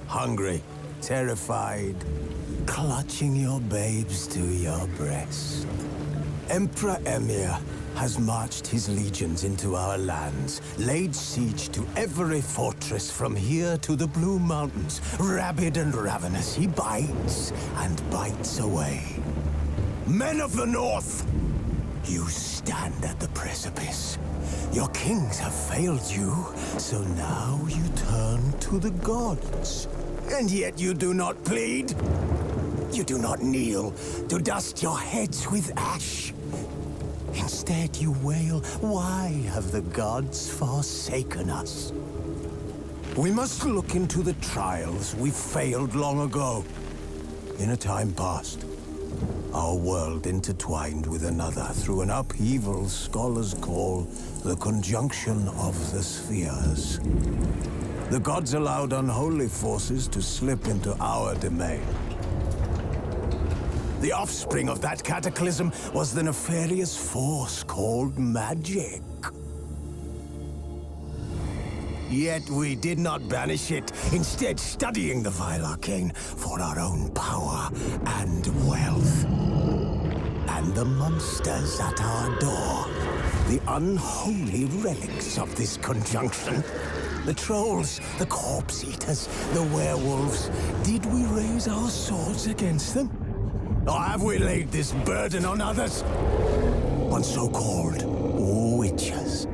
hungry, terrified, clutching your babes to your breast. Emperor Emir has marched his legions into our lands, laid siege to every fortress from here to the Blue Mountains. Rabid and ravenous, he bites and bites away. Men of the North, you stand at the precipice. Your kings have failed you, so now you turn to the gods. And yet you do not plead. You do not kneel to dust your heads with ash. Instead you wail, why have the gods forsaken us? We must look into the trials we failed long ago. In a time past, our world intertwined with another through an upheaval scholars call the conjunction of the spheres. The gods allowed unholy forces to slip into our domain. The offspring of that cataclysm was the nefarious force called magic. Yet we did not banish it, instead studying the vile arcane for our own power and wealth. And the monsters at our door, the unholy relics of this conjunction. The trolls, the corpse-eaters, the werewolves. Did we raise our swords against them? Or have we laid this burden on others? On so-called witches.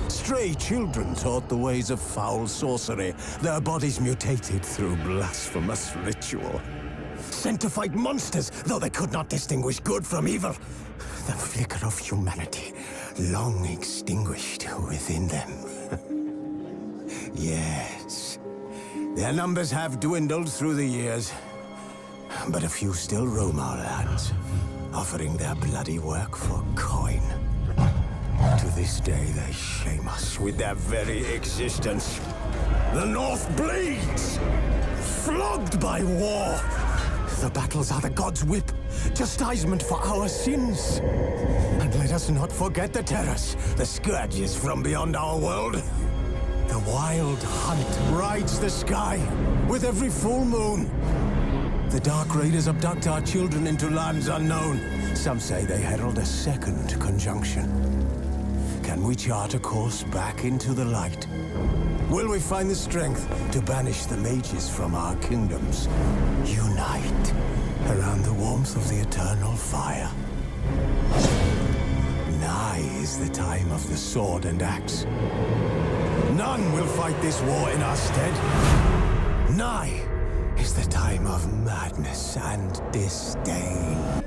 Stray children taught the ways of foul sorcery, their bodies mutated through blasphemous ritual. Sent to fight monsters, though they could not distinguish good from evil. The flicker of humanity, long extinguished within them. Yes, their numbers have dwindled through the years. But a few still roam our lands, offering their bloody work for coin. To this day, they shame us with their very existence. The North bleeds, flogged by war. The battles are the gods' whip, chastisement for our sins. And let us not forget the terrors, the scourges from beyond our world. The wild hunt rides the sky with every full moon. The Dark Raiders abduct our children into lands unknown. Some say they herald a second conjunction. Can we chart a course back into the light? Will we find the strength to banish the mages from our kingdoms? Unite around the warmth of the eternal fire. Nigh is the time of the sword and axe. None will fight this war in our stead. Nigh is the time of madness and disdain.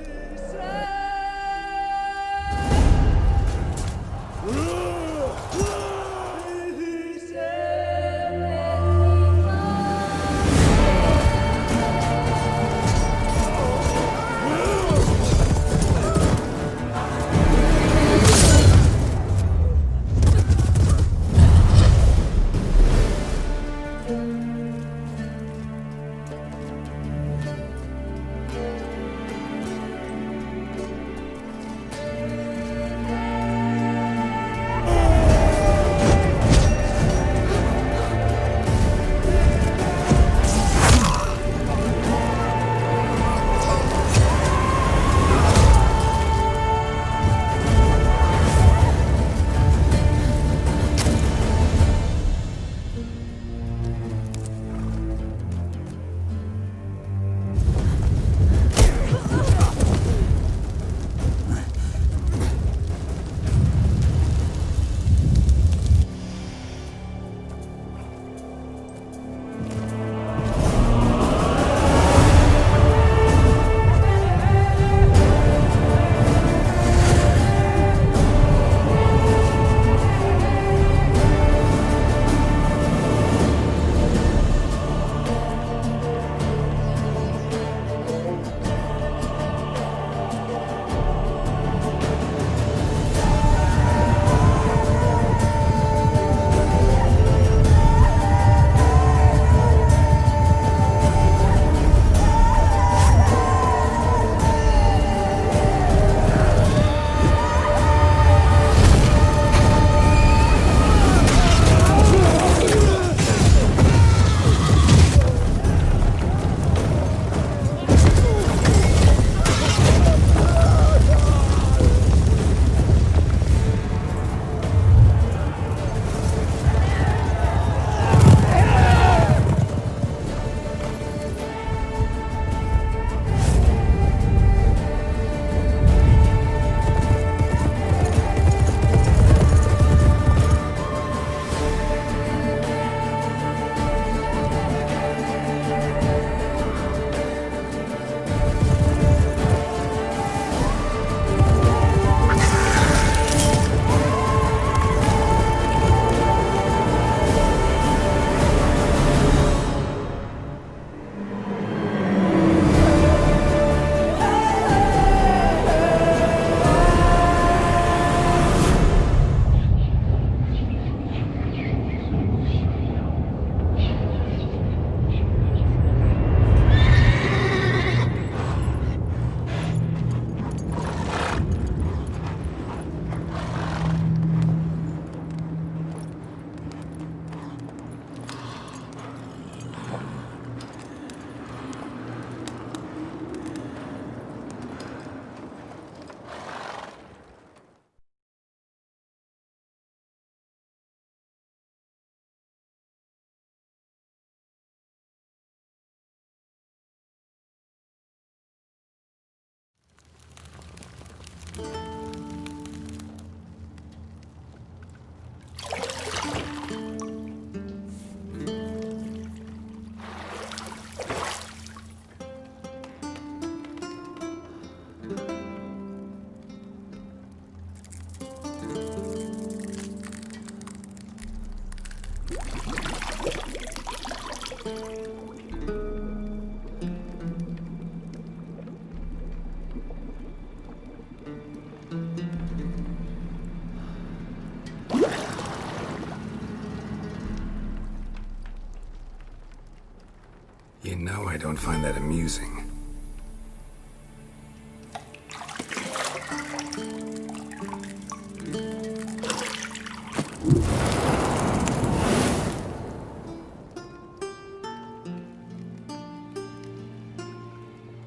You know I don't find that amusing.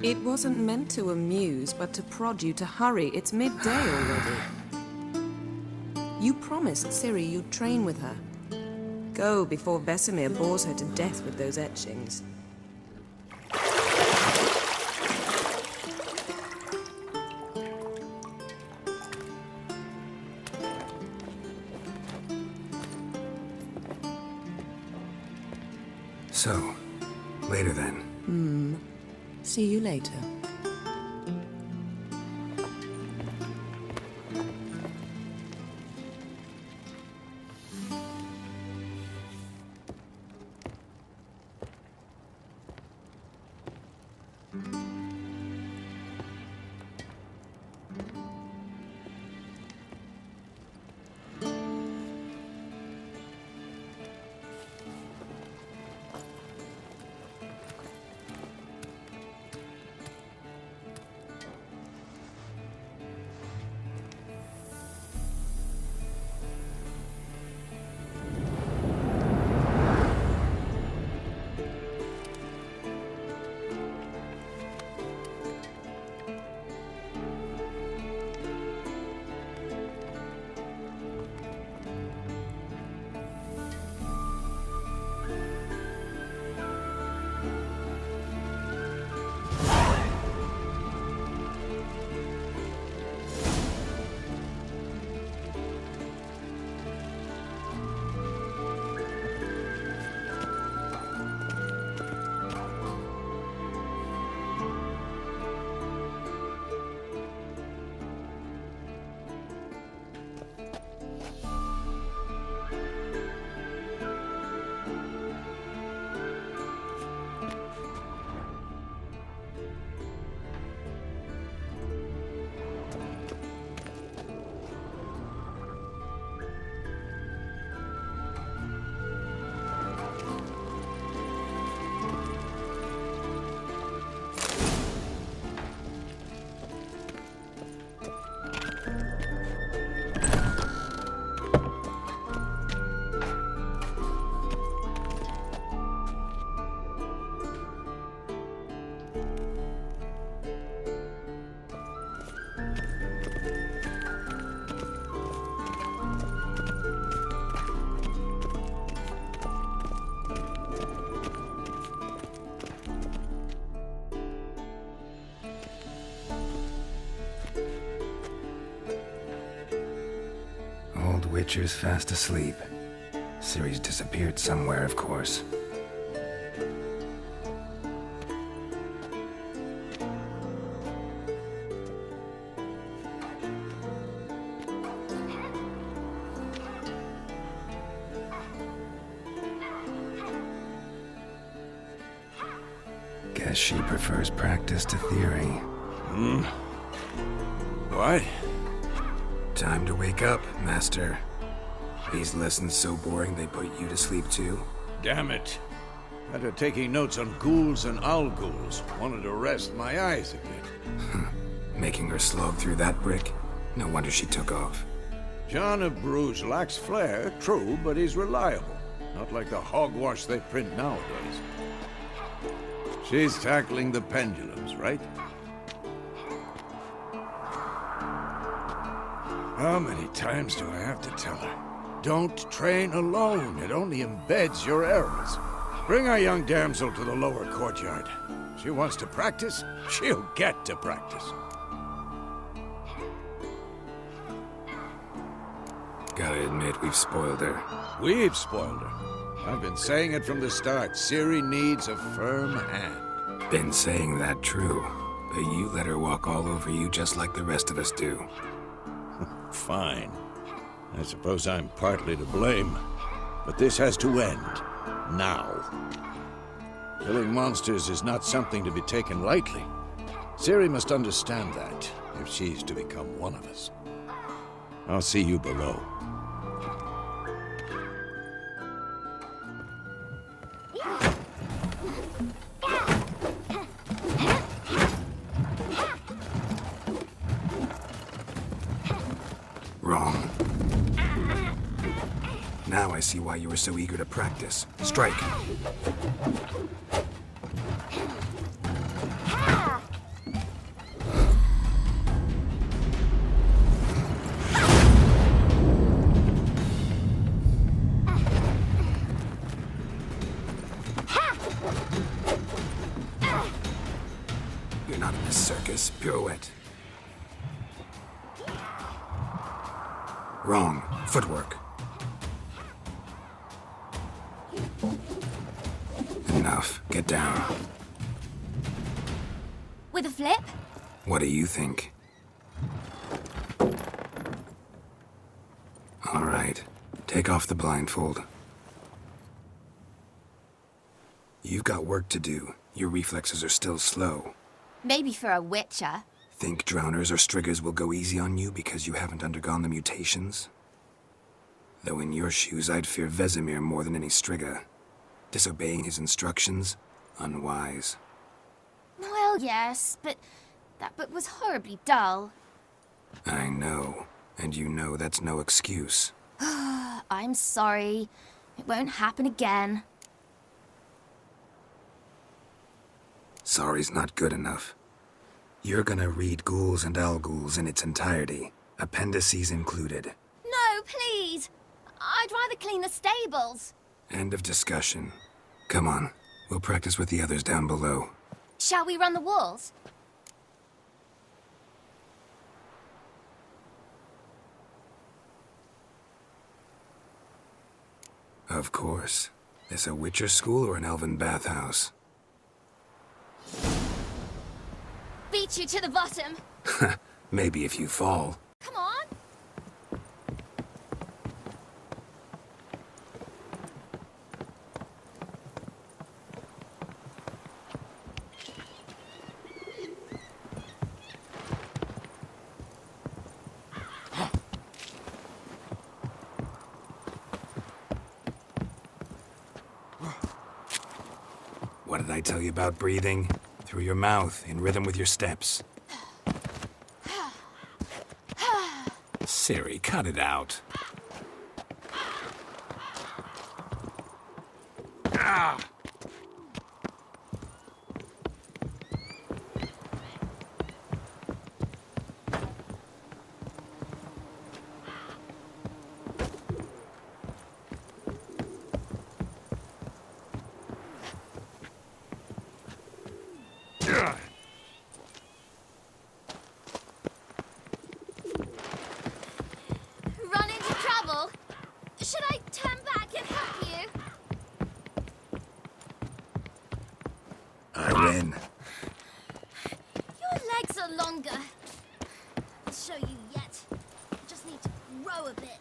It wasn't meant to amuse, but to prod you to hurry. It's midday already. You promised Ciri you'd train with her. Go before Vesemir bores her to death with those etchings. So, later then. See you later. Witcher's fast asleep. Ciri's disappeared somewhere, of course. Guess she prefers practice to theory. What? Time to wake up, Master. These lessons so boring they put you to sleep too? Damn it. After taking notes on ghouls and owl ghouls, wanted to rest my eyes a bit. Making her slog through that brick? No wonder she took off. John of Bruges lacks flair, true, but he's reliable. Not like the hogwash they print nowadays. She's tackling the pendulums, right? How many times do I have to tell her? Don't train alone. It only embeds your errors. Bring our young damsel to the lower courtyard. She wants to practice, she'll get to practice. Gotta admit, we've spoiled her. We've spoiled her. I've been saying it from the start. Ciri needs a firm hand. Been saying that true, but you let her walk all over you just like the rest of us do. Fine. I suppose I'm partly to blame. But this has to end. Now. Killing monsters is not something to be taken lightly. Ciri must understand that, if she's to become one of us. I'll see you below. see why you were so eager to practice. Strike. You're not in this circus. Pirouette. Wrong. Footwork. Enough. Get down. With a flip? What do you think? All right. Take off the blindfold. You've got work to do. Your reflexes are still slow. Maybe for a witcher. Think drowners or striggers will go easy on you because you haven't undergone the mutations? Though in your shoes, I'd fear Vesemir more than any strigger. Disobeying his instructions? Unwise. Well, yes, but that book was horribly dull. I know. And you know that's no excuse. I'm sorry. It won't happen again. Sorry's not good enough. You're gonna read Ghouls and Alghouls in its entirety, appendices included. No, please! I'd rather clean the stables. End of discussion. Come on, we'll practice with the others down below. Shall we run the walls? Of course. This a Witcher school or an elven bathhouse? Beat you to the bottom. Maybe if you fall. Come on. What did I tell you about breathing? Through your mouth, in rhythm with your steps. Siri, cut it out. Ah! Run into trouble? Should I turn back and help you? I win. Your legs are longer. I'll show you yet. I just need to row a bit.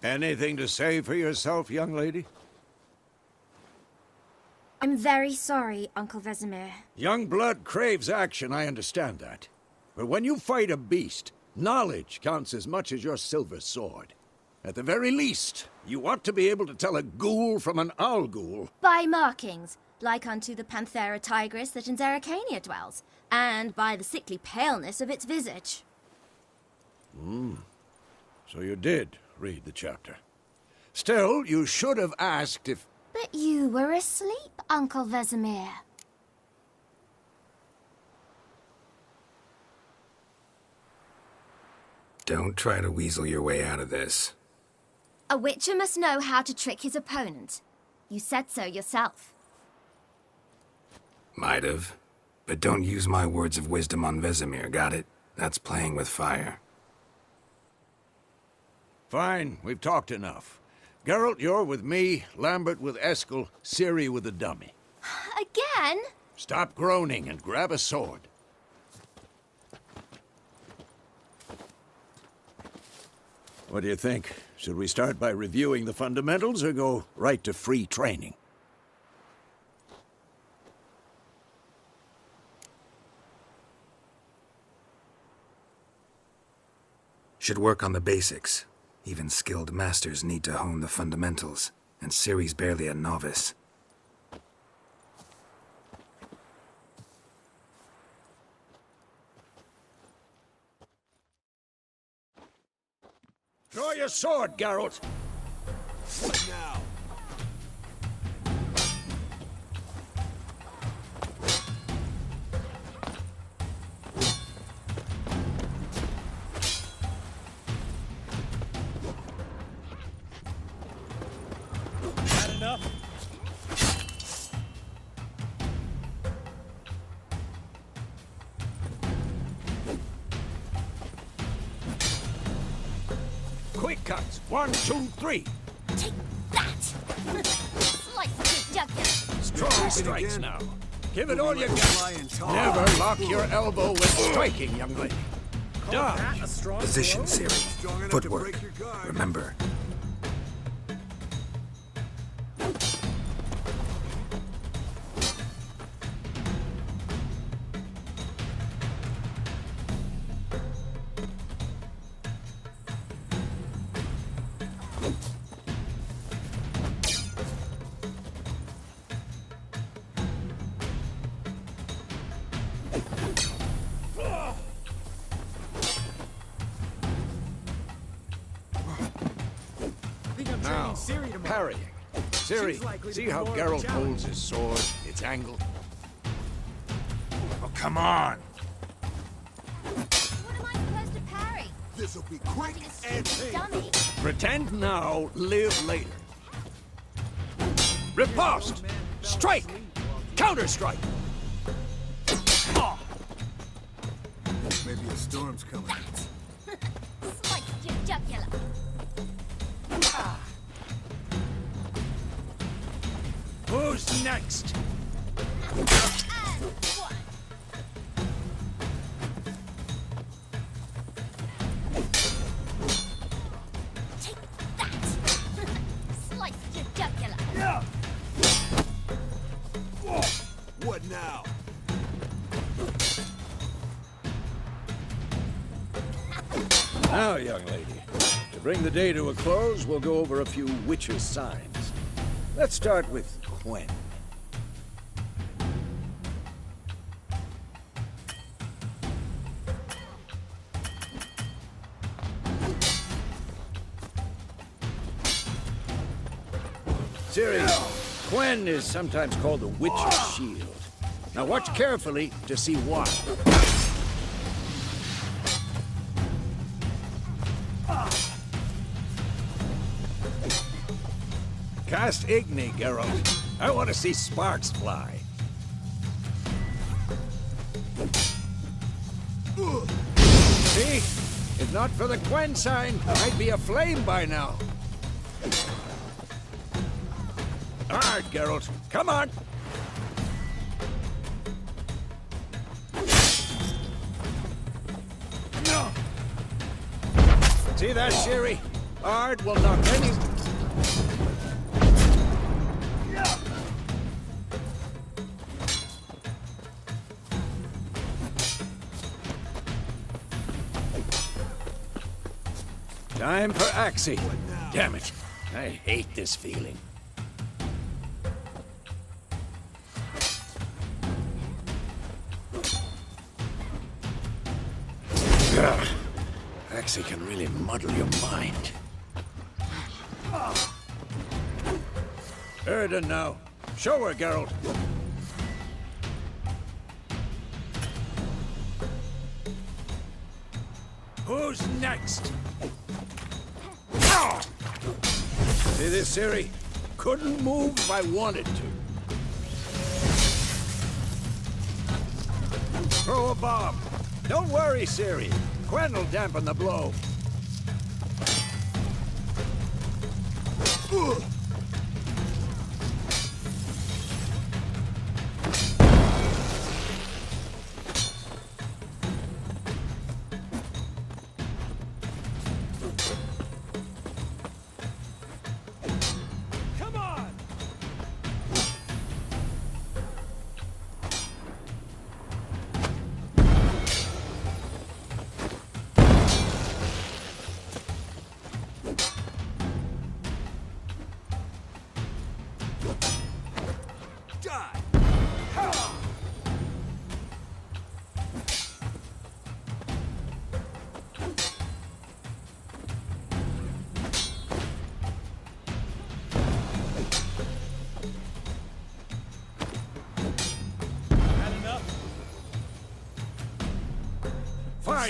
Anything to say for yourself, young lady? I'm very sorry, Uncle Vesemir. Young blood craves action, I understand that. But when you fight a beast, knowledge counts as much as your silver sword. At the very least, you ought to be able to tell a ghoul from an Alghoul. By markings, like unto the Panthera tigris that in Zeracania dwells, and by the sickly paleness of its visage. So you did read the chapter. Still, you should have asked if... But you were asleep, Uncle Vesemir. Don't try to weasel your way out of this. A witcher must know how to trick his opponent. You said so yourself. Might have. But don't use my words of wisdom on Vesemir, got it? That's playing with fire. Fine, we've talked enough. Geralt, you're with me, Lambert with Eskel, Ciri with the dummy. Again? Stop groaning and grab a sword. What do you think? Should we start by reviewing the fundamentals or go right to free training? Should work on the basics. Even skilled masters need to hone the fundamentals, and Ciri's barely a novice. Draw your sword, Geralt! Now. Had enough? Quick cuts! 1, 2, 3! Take that! Slice your jugular! Strong strikes now. Give it all you got. Never lock your elbow when striking, young lady. Dodge. A strong Position, blow? Ciri. Footwork. Remember. Now, Ciri tomorrow. parrying. Ciri, She's likely to see be how more of a Geralt challenge. holds his sword, its angle? Oh, come on! What am I supposed to parry? This'll be quick Watching a stupid dummy. Pretend now, live later. Riposte! Strike! Counter-strike! Maybe a storm's coming. Slice your jugular. Who's next? And one. Take that! Slice your jugular. What now? Now, young lady, to bring the day to a close, we'll go over a few witches' signs. Let's start with Quen. Ciri, Quen is sometimes called the Witch's Shield. Now watch carefully to see why. Cast Igni, Geralt. I want to see sparks fly. See? If not for the Quen sign, I'd be aflame by now. Hard, Geralt. Come on. No. See that, Ciri? Ard will knock any... Time for Axie. Damn it. I hate this feeling. Ugh. Axie can really muddle your mind. Erden now. Show her, Geralt. Who's next? See this, Ciri? Couldn't move if I wanted to. Throw a bomb. Don't worry, Ciri. Quen will dampen the blow. Come on!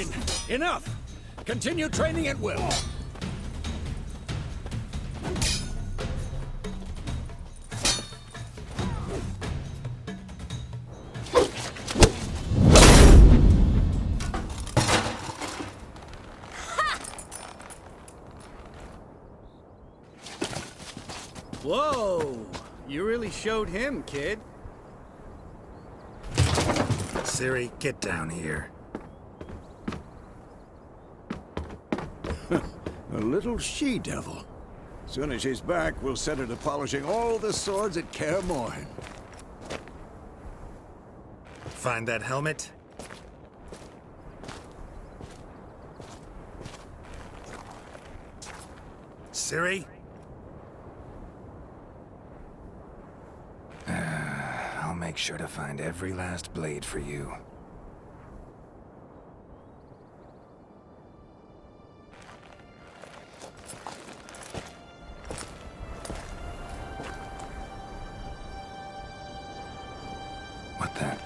Fine! Enough! Continue training at will. Whoa! You really showed him, kid. Ciri, get down here. A little she-devil. Soon as she's back, we'll set her to polishing all the swords at Kaer Morhen. Find that helmet? Ciri? I'll make sure to find every last blade for you. What the?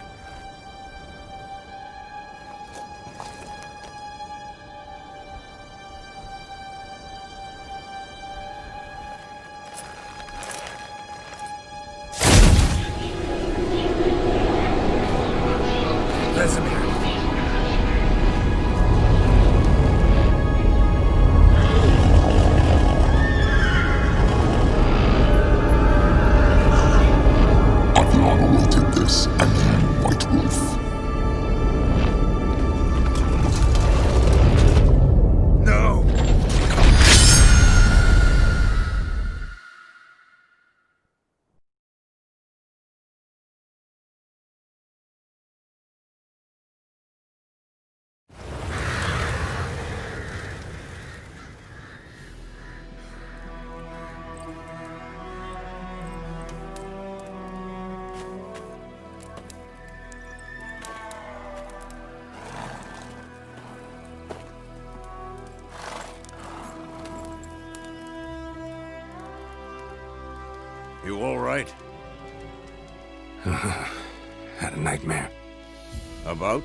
Vesemir. Aviana awaited this, and you, White Wolf. No! You all right? Had a nightmare. About?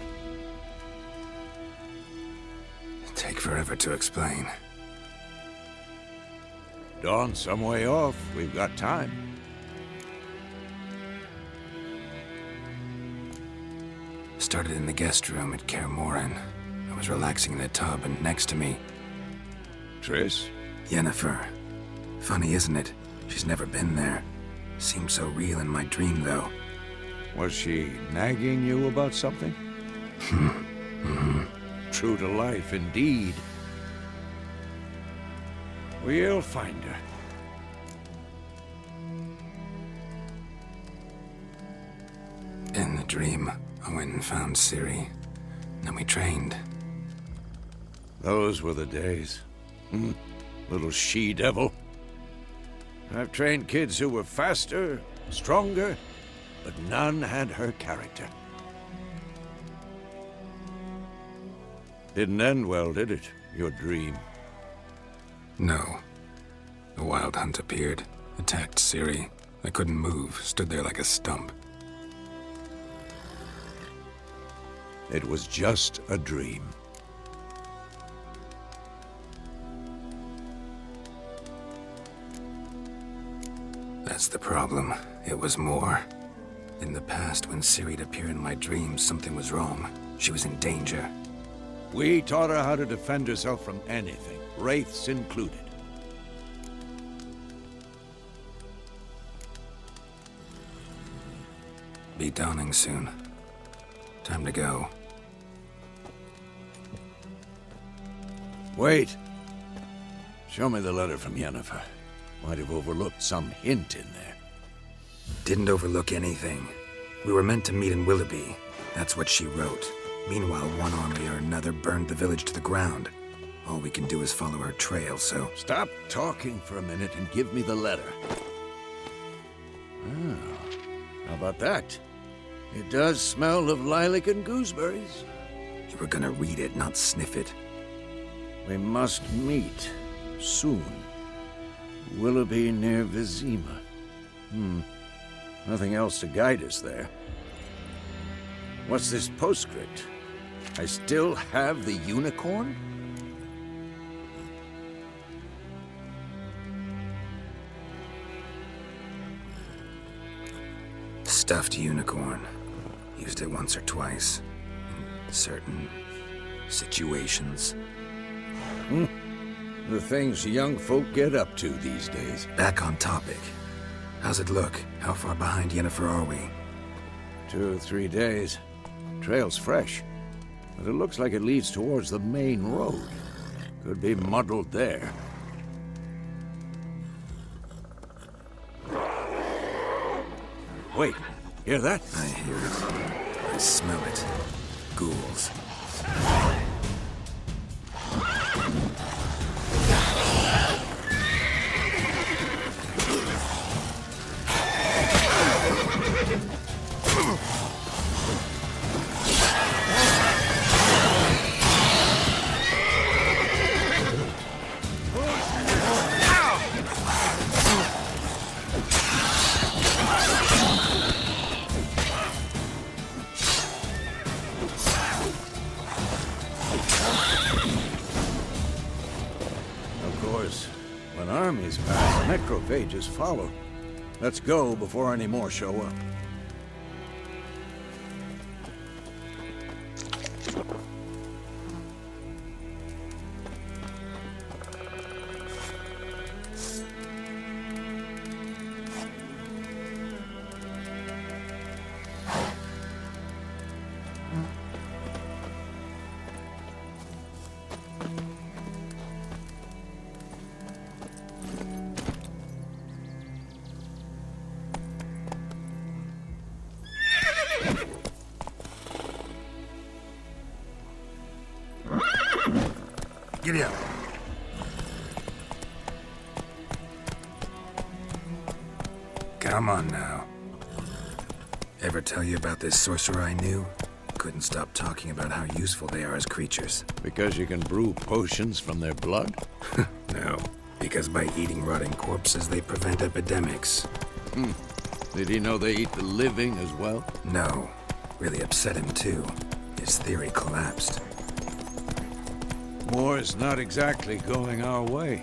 Take forever to explain. Dawn's some way off. We've got time. Started in the guest room at Kaer Morhen. I was relaxing in a tub, and next to me, Triss? Yennefer. Funny, isn't it? She's never been there. Seemed so real in my dream, though. Was she nagging you about something? True to life, indeed. We'll find her. In the dream, I went and found Ciri. Then we trained. Those were the days. Little she-devil. I've trained kids who were faster, stronger, but none had her character. Didn't end well, did it? Your dream? No. The Wild Hunt appeared, attacked Ciri. I couldn't move, stood there like a stump. It was just a dream. That's the problem. It was more. In the past, when Ciri'd appear in my dreams, something was wrong. She was in danger. We taught her how to defend herself from anything, wraiths included. Be dawning soon. Time to go. Wait. Show me the letter from Yennefer. Might have overlooked some hint in there. Didn't overlook anything. We were meant to meet in Willoughby. That's what she wrote. Meanwhile, one army or another burned the village to the ground. All we can do is follow her trail, so... Stop talking for a minute and give me the letter. Oh, how about that? It does smell of lilac and gooseberries. You were gonna read it, not sniff it. We must meet soon. Willoughby near Vizima. Nothing else to guide us there. What's this postscript? I still have the unicorn? Stuffed unicorn. Used it once or twice. In certain situations. The things young folk get up to these days. Back on topic. How's it look? How far behind Yennefer are we? 2 or 3 days. Trail's fresh. But it looks like it leads towards the main road. Could be muddled there. Wait, hear that? I hear it. I smell it. Ghouls. When armies pass, necrophages follow. Let's go before any more show up. Giddy up. Come on now. Ever tell you about this sorcerer I knew? Couldn't stop talking about how useful they are as creatures. Because you can brew potions from their blood? No, because by eating rotting corpses, they prevent epidemics. Did he know they eat the living as well? No. Really upset him too. His theory collapsed. War's not exactly going our way.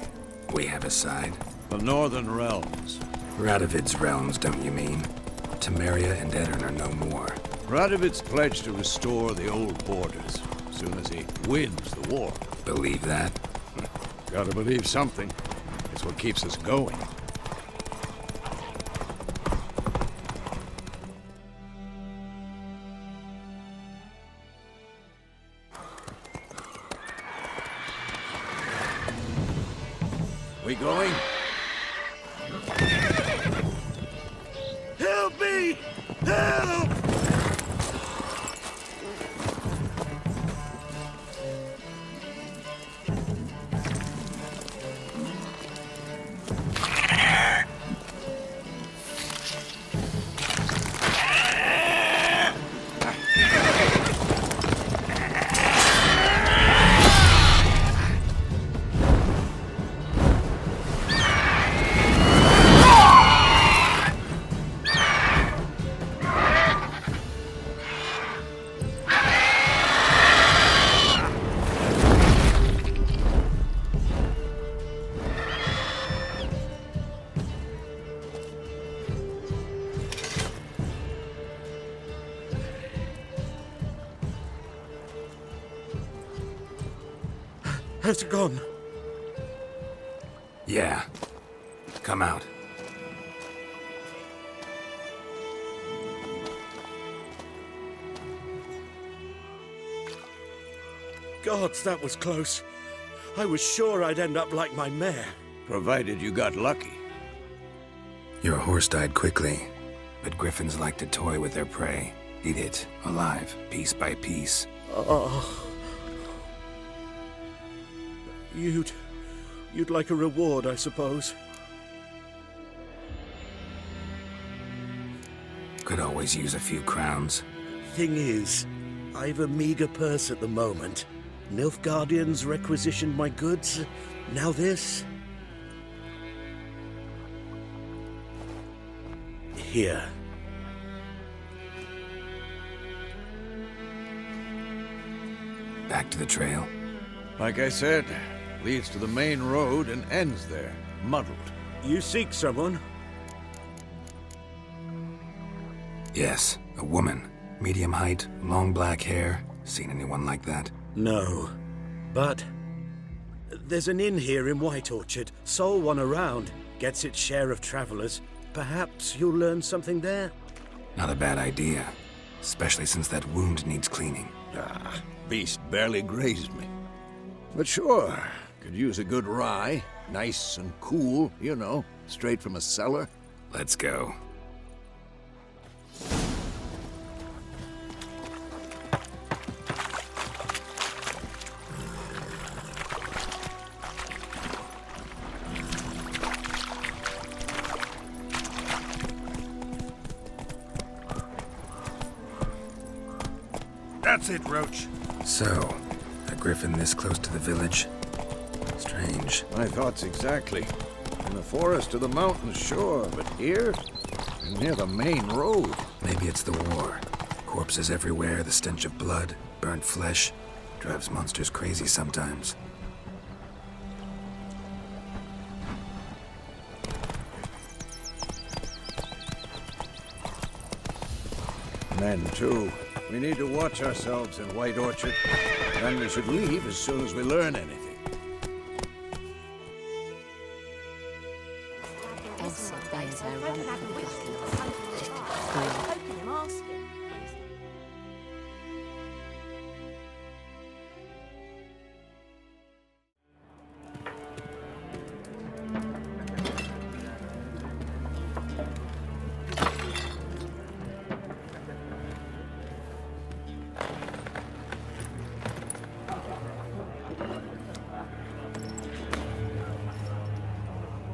We have a side. The Northern Realms. Radovid's realms, don't you mean? Temeria and Edirn are no more. Radovid's pledged to restore the old borders as soon as he wins the war. Believe that? Gotta believe something. It's what keeps us going. We going? Help me! Help! Has it gone? Yeah. Come out. Gods, that was close. I was sure I'd end up like my mare. Provided you got lucky. Your horse died quickly, but griffins like to toy with their prey. Eat it, alive, piece by piece. Oh. You'd like a reward, I suppose. Could always use a few crowns. Thing is, I've a meager purse at the moment. Nilfgaardians requisitioned my goods. Now this. Here. Back to the trail? Like I said, leads to the main road and ends there, muddled. You seek someone? Yes, a woman. Medium height, long black hair. Seen anyone like that? No. But there's an inn here in White Orchard. Sole one around. Gets its share of travelers. Perhaps you'll learn something there? Not a bad idea. Especially since that wound needs cleaning. Ah, beast barely grazed me. But sure, could use a good rye. Nice and cool, you know, straight from a cellar. Let's go. That's it, Roach. So, a griffin this close to the village? Strange. My thoughts exactly. In the forest or the mountains, sure, but here? Near the main road. Maybe it's the war. Corpses everywhere, the stench of blood, burnt flesh. Drives monsters crazy sometimes. Men, too. We need to watch ourselves in White Orchard. And we should leave as soon as we learn anything.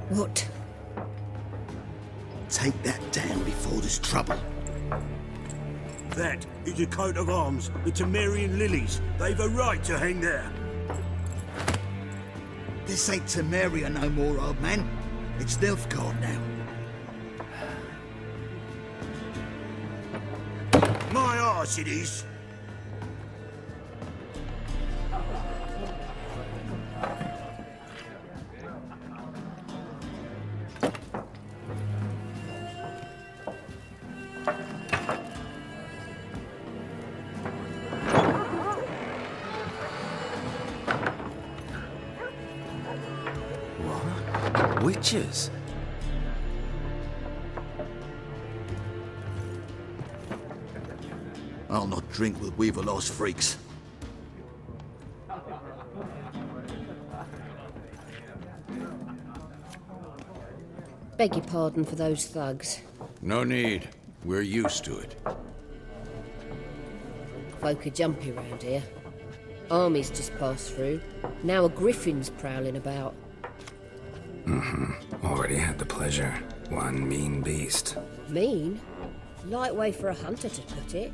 What? Take that down before there's trouble. That is a coat of arms, the Temerian lilies. They've a right to hang there. This ain't Temeria no more, old man. It's Nilfgaard now. My arse it is. Witches? I'll not drink with Weaverlost freaks. Beg your pardon for those thugs. No need. We're used to it. Folk are jumpy round here. Armies just passed through. Now a griffin's prowling about. Already had the pleasure. One mean beast. Mean? Light way for a hunter to put it.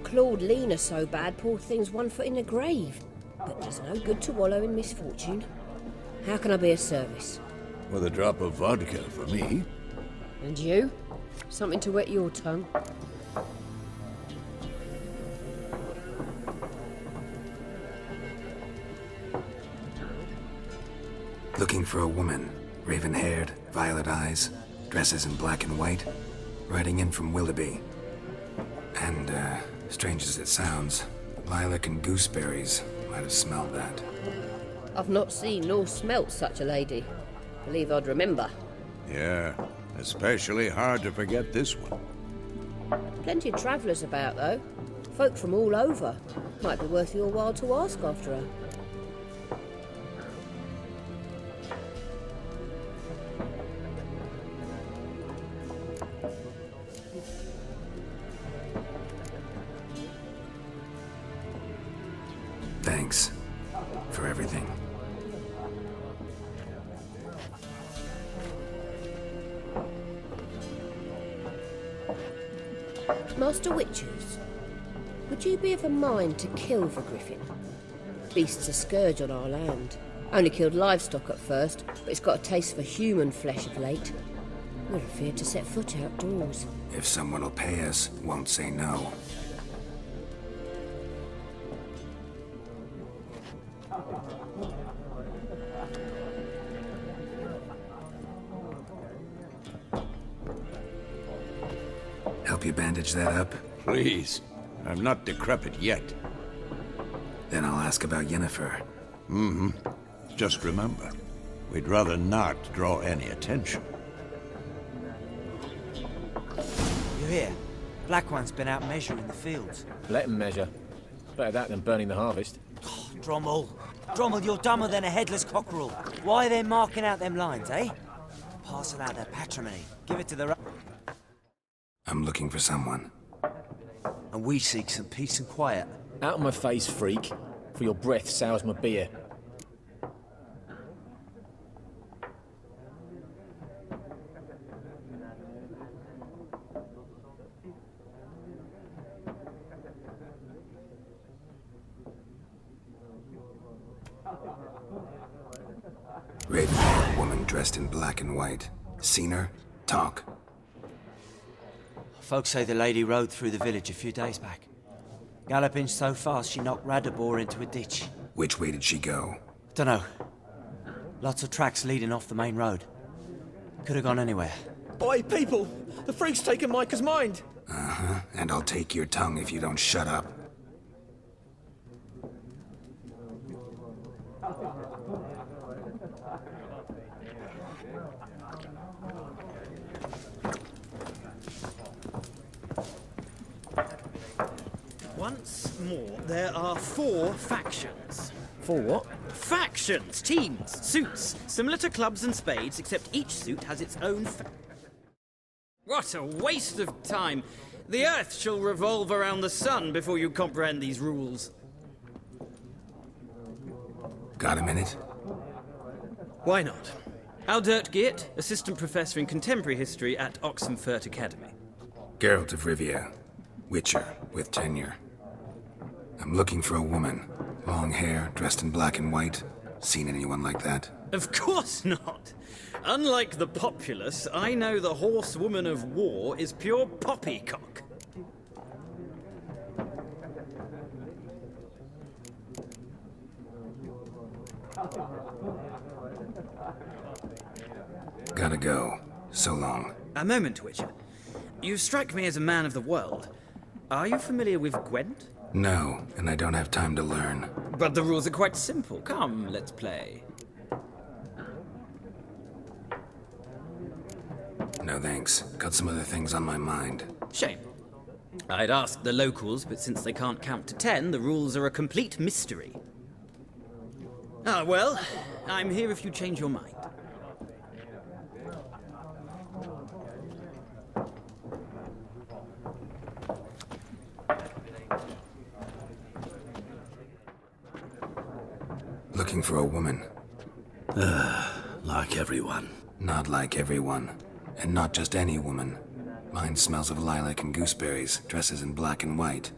Clawed Lena so bad, poor thing's 1 foot in the grave. But does no good to wallow in misfortune. How can I be of service? With a drop of vodka for me. And you? Something to wet your tongue? Looking for a woman. Raven-haired, violet eyes, dresses in black and white. Riding in from Willoughby. And, strange as it sounds, lilac and gooseberries might have smelled that. I've not seen nor smelt such a lady. Believe I'd remember. Yeah, especially hard to forget this one. Plenty of travellers about, though. Folk from all over. Might be worth your while to ask after her. Thanks for everything. Master Witchers, would you be of a mind to kill the griffin? Beast's a scourge on our land. Only killed livestock at first, but it's got a taste for human flesh of late. We're afeard to set foot outdoors. If someone will pay us, won't say no. help you bandage that up? Please. I'm not decrepit yet. Then I'll ask about Yennefer. Just remember, we'd rather not draw any attention. You hear? Black One's been out measuring the fields. Let him measure. Better that than burning the harvest. Drommel. Drommel, you're dumber than a headless cockerel. Why are they marking out them lines, eh? Parcel out their patrimony. Give it to the... I'm looking for someone. And we seek some peace and quiet. Out of my face, freak. For your breath sours my beer. Red-haired woman dressed in black and white. Seen her? Talk. Folks say the lady rode through the village a few days back. Galloping so fast she knocked Radabor into a ditch. Which way did she go? Dunno. Lots of tracks leading off the main road. Could have gone anywhere. Boy, people! The freak's taken Micah's mind! Uh-huh. And I'll take your tongue if you don't shut up. Once more, there are 4 factions. 4 what? Factions, teams, suits, similar to clubs and spades, except each suit has its own What a waste of time! The Earth shall revolve around the sun before you comprehend these rules. Got a minute? Why not? Aldert Geert, Assistant Professor in Contemporary History at Oxenfurt Academy. Geralt of Rivia. Witcher, with tenure. I'm looking for a woman. Long hair, dressed in black and white. Seen anyone like that? Of course not! Unlike the populace, I know the horsewoman of war is pure poppycock. Gotta go. So long. A moment, Witcher. You strike me as a man of the world. Are you familiar with Gwent? No, and I don't have time to learn. But the rules are quite simple. Come, let's play. No thanks. Got some other things on my mind. Shame. I'd ask the locals, but since they can't count to 10, the rules are a complete mystery. Ah, well, I'm here if you change your mind. Looking for a woman. Like everyone. Not like everyone. And not just any woman. Mine smells of lilac and gooseberries, dresses in black and white.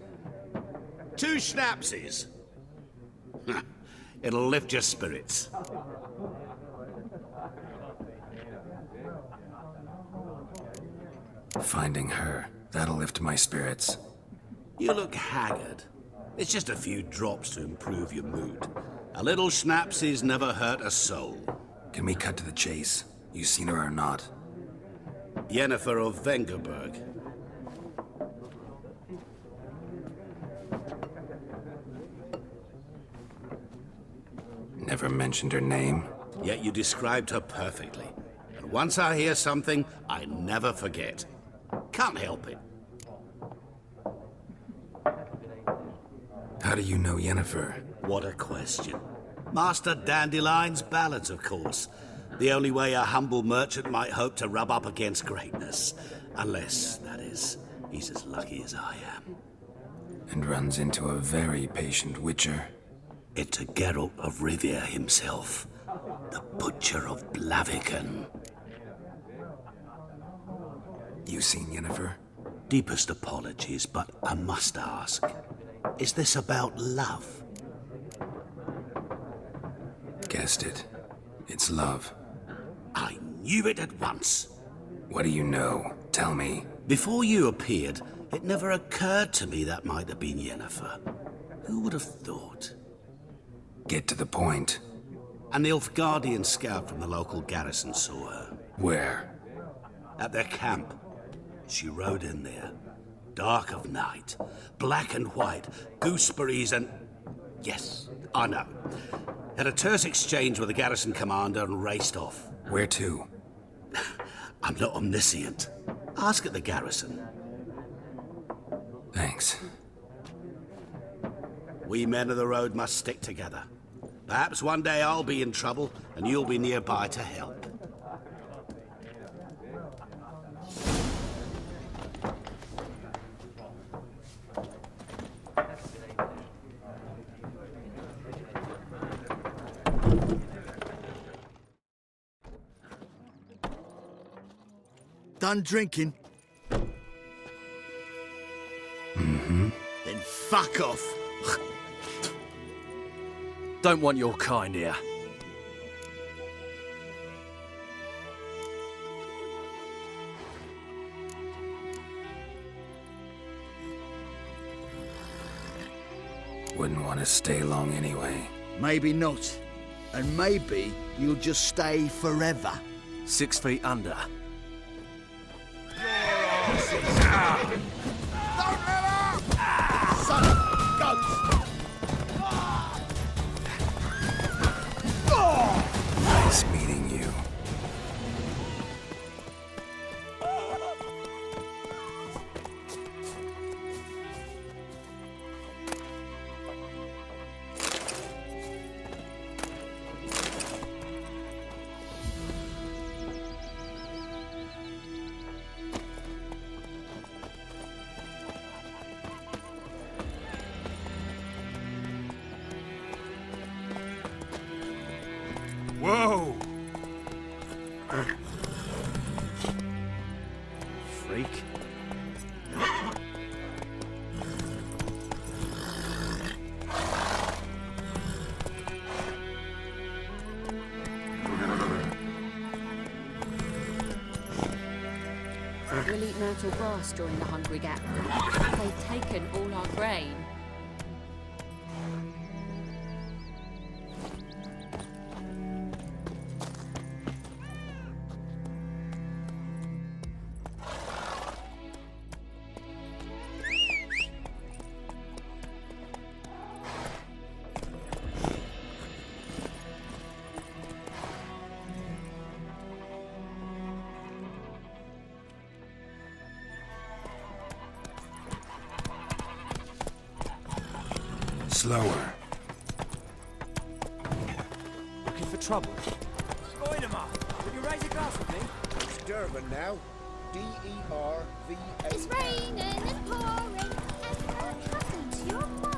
2 schnapsies. It'll lift your spirits. Finding her, that'll lift my spirits. You look haggard. It's just a few drops to improve your mood. A little schnapsies never hurt a soul. Can we cut to the chase? You seen her or not? Yennefer of Vengerberg. Never mentioned her name. Yet you described her perfectly. And once I hear something, I never forget. Can't help it. How do you know Yennefer? What a question. Master Dandelion's ballads, of course. The only way a humble merchant might hope to rub up against greatness. Unless, that is, he's as lucky as I am. And runs into a very patient witcher. Into Geralt of Rivia himself. The Butcher of Blaviken. You seen Yennefer? Deepest apologies, but I must ask. Is this about love? Guessed it. It's love. I knew it at once. What do you know? Tell me. Before you appeared, it never occurred to me that might have been Yennefer. Who would have thought? Get to the point. An Nilfgaardian scout from the local garrison saw her. Where? At their camp. She rode in there. Dark of night, black and white, gooseberries and... Yes, I know. Had a terse exchange with the garrison commander and raced off. Where to? I'm not omniscient. Ask at the garrison. Thanks. We men of the road must stick together. Perhaps one day I'll be in trouble and you'll be nearby to help. Done drinking? Mm-hmm. Then fuck off. Don't want your kind here. Wouldn't want to stay long anyway. Maybe not. And maybe you'll just stay forever. 6 feet under. Son of goats! Nice meeting you. Whoa! Freak. We'll eat myrtle grass during the Hungry Gap. They've taken all our grain. Slower. Looking for trouble? Spider-Man, would you raise a glass with me? It's Durban now. D-E-R-V-A. It's raining and pouring, and what happened to your mum?